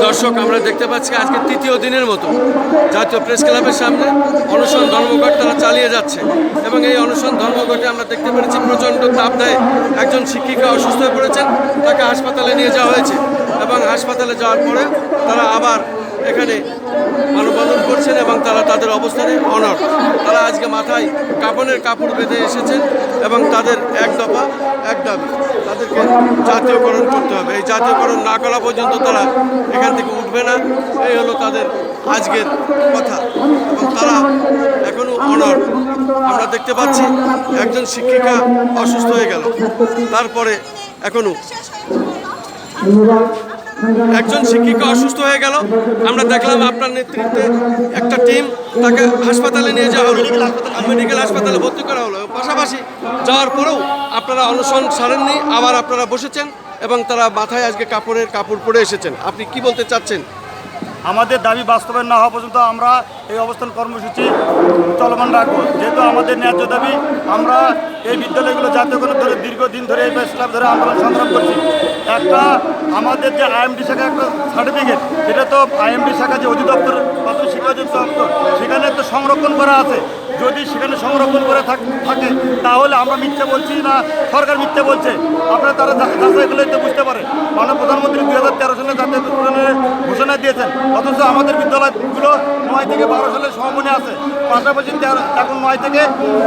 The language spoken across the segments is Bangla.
দর্শক, আমরা দেখতে পাচ্ছি আজকে তৃতীয় দিনের মতো জাতীয় প্রেস ক্লাবের সামনে অনশন ধর্মঘট তারা চালিয়ে যাচ্ছে এবং এই অনশন ধর্মঘটে আমরা দেখতে পেরেছি প্রচণ্ড তাপদাহে একজন শিক্ষিকা অসুস্থ হয়ে পড়েছেন, তাকে হাসপাতালে নিয়ে যাওয়া হয়েছে এবং হাসপাতালে যাওয়ার পরে তারা আবার এখানে মানববন্ধন করছেন এবং তারা তাদের অবস্থানে অনড়। তারা আজকে মাথায় কাপড়ের কাপড় বেঁধে এসেছেন এবং তাদের এক দফা এক দাবি, তাদেরকে জাতীয়করণ করতে হবে। এই জাতীয়করণ না করা পর্যন্ত তারা এখান থেকে উঠবে না, এই হলো তাদের আজকের কথা এবং তারা এখনও অনড়। আমরা দেখতে পাচ্ছি একজন শিক্ষিকা অসুস্থ হয়ে গেল, তারপরে এখনও একজন শিক্ষিকা অসুস্থ হয়ে গেল। আমরা দেখলাম আপনার নেতৃত্বে একটা টিম তাকে হাসপাতালে নিয়ে যাওয়া হলো, মেডিকেল হাসপাতালে ভর্তি করা হলো। পাশাপাশি যাওয়ার পরেও আপনারা অনশন ছাড়েননি, আবার আপনারা বসেছেন এবং তারা মাথায় আজকে কাপড় পরে এসেছেন। আপনি কি বলতে চাচ্ছেন? আমাদের দাবি বাস্তবায়ন না হওয়া পর্যন্ত আমরা এই অবস্থান কর্মসূচি চলমান রাখবো। যেহেতু আমাদের ন্যায্য দাবি, আমরা এই বিদ্যালয়গুলো জাতীয়করণ ধরে দীর্ঘদিন ধরে এই প্রেস ক্লাব ধরে আন্দোলন সংগ্রাম করছি। একটা আমাদের যে আইএমডি শাখা একটা সার্টিফিকেট, সেটা তো আইএমডি শাখা যে অধিদপ্তর প্রাথমিক শিক্ষা অধিদপ্তর, সেখানে তো সংরক্ষণ করা আছে। যদি সেখানে সংরক্ষণ করে থাকে তাহলে আমরা মিথ্যা বলছি না সরকার মিথ্যা বলছে, আপনারা তারা যাচাই করলে তো বুঝতে পারে। মাননীয় প্রধানমন্ত্রী 2013 সালে জাতীয়করণের ঘোষণা দিয়েছেন, অথচ আমাদের বিদ্যালয়গুলো 9 থেকে 12 সালের সমাপনী আছে। পাশাপাশি এখন 9 থেকে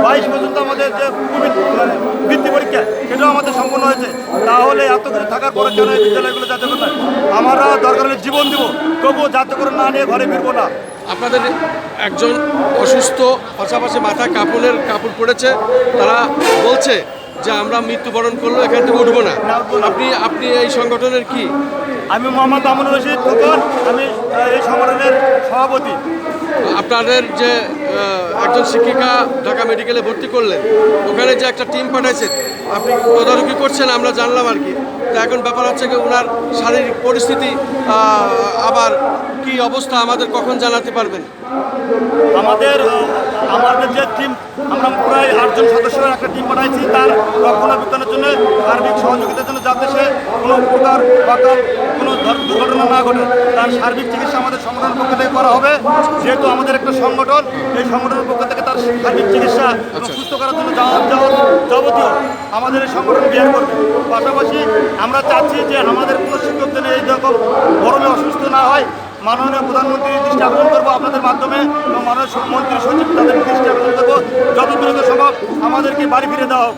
22 পর্যন্ত আমাদের যে বৃত্তি পরীক্ষা, সেটাও আমাদের সম্পন্ন হয়েছে। তাহলে এত কিছু থাকার পরে কেন এই বিদ্যালয়গুলো জাতীয়করণ? আমরা দরকার হলে জীবন দিব, তবুও জাতীয়করণ না নিয়ে ঘরে ফিরবো না। আপনাদের একজন অসুস্থ, পাশাপাশি মাথায় কাপড় পড়েছে, তারা বলছে যে আমরা মৃত্যুবরণ করলেও এখান থেকে উঠবো না। আপনি এই সংগঠনের কি? আমি মোহাম্মদ মামুনুর রশিদ খোকন, আমি এই সংগঠনের সভাপতি। আপনাদের যে একজন শিক্ষিকা ঢাকা মেডিকেলে ভর্তি করলেন, ওখানে যে একটা টিম পাঠাইছেন, আপনি তদারকি করছেন আমরা জানলাম আর কি। তো এখন ব্যাপার হচ্ছে কি, ওনার শারীরিক পরিস্থিতি আবার কি অবস্থা আমাদের কখন জানাতে পারবেন? আমাদের যে টিম, আমরা প্রায় 8 জন সদস্যের একটা টিম পাঠাইছি তার রক্ষণাবেক্ষণের জন্য, সার্বিক সহযোগিতার জন্য, যাতে সে কোনো প্রকার কোনো দুর্ঘটনা না ঘটে। তার সার্বিক চিকিৎসা আমাদের সংগঠনের পক্ষ থেকে করা হবে। যেহেতু আমাদের একটা সংগঠন, এই সংগঠনের পক্ষ থেকে তার সার্বিক চিকিৎসা সুস্থ করার জন্য যাবতীয় আমাদের এই সংগঠন বিয়ার করবে। পাশাপাশি আমরা চাচ্ছি যে আমাদের কোনো শিক্ষক যেন এই রকম গরমে অসুস্থ না হয়। মাননীয় প্রধানমন্ত্রীর দৃষ্টি আকর্ষণ করবো আপনাদের মাধ্যমে এবং মাননীয় মন্ত্রী সচিব তাদের দৃষ্টি আকর্ষণ করবো, যত দ্রুত সম্ভব আমাদেরকে বাড়ি ফিরে দেওয়া হোক।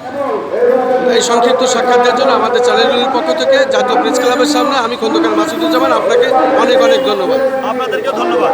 এই সংক্ষিপ্ত সাক্ষাৎকারের জন্য আমাদের চ্যানেলগুলির পক্ষ থেকে জাতীয় প্রেস ক্লাবের সামনে আমি খন্দকার মাসুদুজ্জামান, আপনাকে অনেক অনেক ধন্যবাদ। আপনাদেরকে ধন্যবাদ।